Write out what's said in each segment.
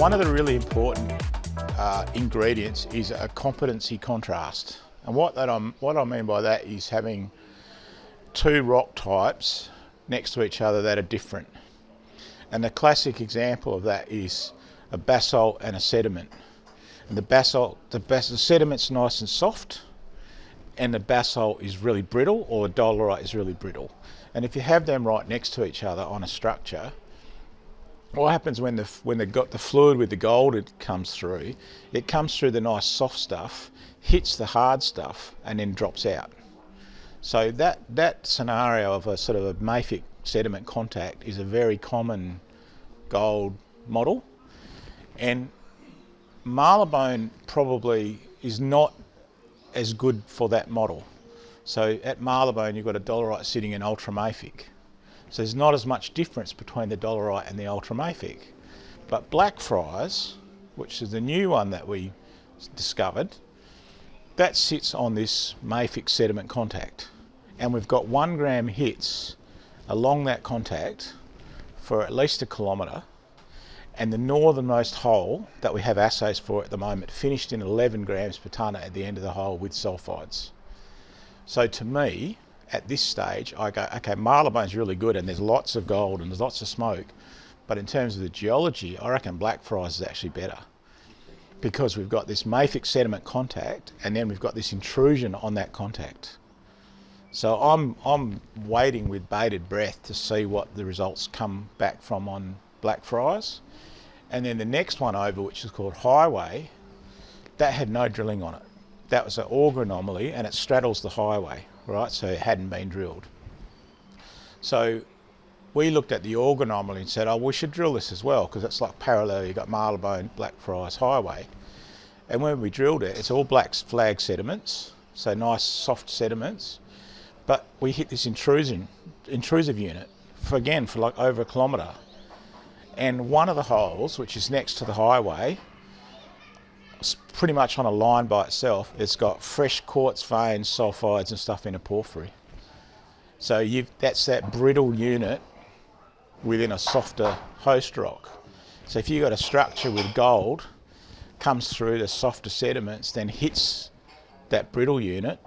One of the really important ingredients is a competency contrast. And what I mean by that is having two rock types next to each other that are different. And the classic example of that is a basalt and a sediment. And the sediment's nice and soft, and the basalt is really brittle, or the dolerite is really brittle. And if you have them right next to each other on a structure, what happens when they've got the fluid with the gold, it comes through the nice soft stuff, hits the hard stuff, and then drops out. So that scenario of a sort of a mafic sediment contact is a very common gold model. And marlebone probably is not as good for that model. So at marlebone you've got a dolerite sitting in ultramafic. So there's not as much difference between the dolerite and the ultramafic. But Blackfriars, which is the new one that we discovered, that sits on this mafic sediment contact. And we've got 1 gram hits along that contact for at least 1 kilometre. And the northernmost hole that we have assays for at the moment finished in 11 grams per tonne at the end of the hole with sulphides. So to me, at this stage, I go, okay, marlebone's really good and there's lots of gold and there's lots of smoke. But in terms of the geology, I reckon Blackfriars is actually better, because we've got this mafic sediment contact and then we've got this intrusion on that contact. So I'm waiting with bated breath to see what the results come back from on Blackfriars. And then the next one over, which is called Highway, that had no drilling on it. That was an auger anomaly and it straddles the highway, right? So it hadn't been drilled. So we looked at the auger anomaly and said, oh, we should drill this as well, because it's like parallel. You've got marlebone, Blackfriars, Highway. And when we drilled it, it's all black flag sediments, so nice soft sediments. But we hit this intrusive unit for like over 1 kilometre. And one of the holes, which is next to the highway, it's pretty much on a line by itself. It's got fresh quartz veins, sulphides and stuff in a porphyry. So that's that brittle unit within a softer host rock. So if you've got a structure with gold, comes through the softer sediments, then hits that brittle unit,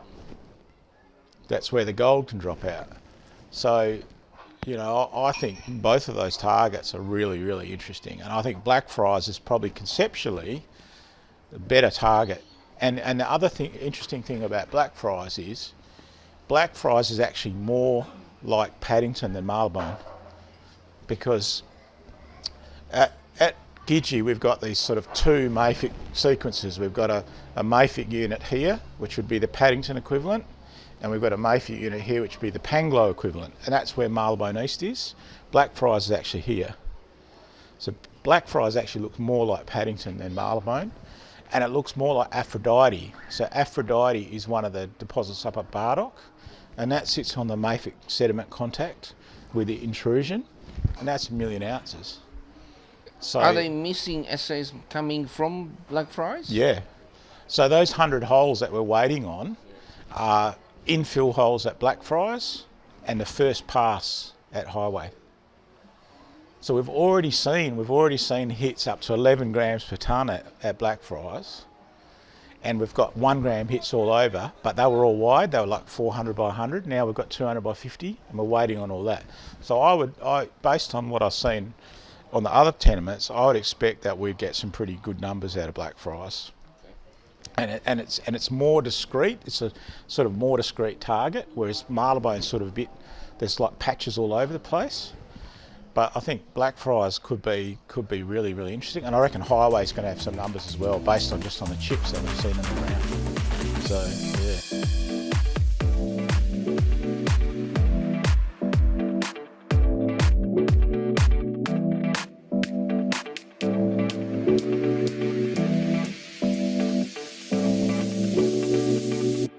that's where the gold can drop out. So, you know, I think both of those targets are really, really interesting. And I think Blackfriars is probably conceptually a better target. And the other interesting thing about Blackfriars is actually more like Paddington than marlebone, because at Gidji we've got these sort of two mafic sequences. We've got a mafic unit here, which would be the Paddington equivalent, and we've got a mafic unit here, which would be the Panglow equivalent, and that's where Marlebone East is. Blackfriars is actually here. So Blackfriars actually looks more like Paddington than Marlebone, and it looks more like Aphrodite. So Aphrodite is one of the deposits up at Bedrock, and that sits on the mafic sediment contact with the intrusion, and that's 1 million ounces. So are they missing assays coming from Blackfriars? Yeah. So those 100 holes that we're waiting on are infill holes at Blackfriars and the first pass at Highway. So we've already seen hits up to 11 grams per tonne at Blackfriars, and we've got 1 gram hits all over, but they were all wide. They were like 400 by 100. Now we've got 200 by 50, and we're waiting on all that. So based on what I've seen on the other tenements, I would expect that we'd get some pretty good numbers out of Blackfriars. And it's more discrete. It's a sort of more discrete target, whereas Marlebone's sort of a bit, there's like patches all over the place. But I think Blackfriars could be really, really interesting, and I reckon Highway's going to have some numbers as well, based on just on the chips that we've seen in the ground. So yeah.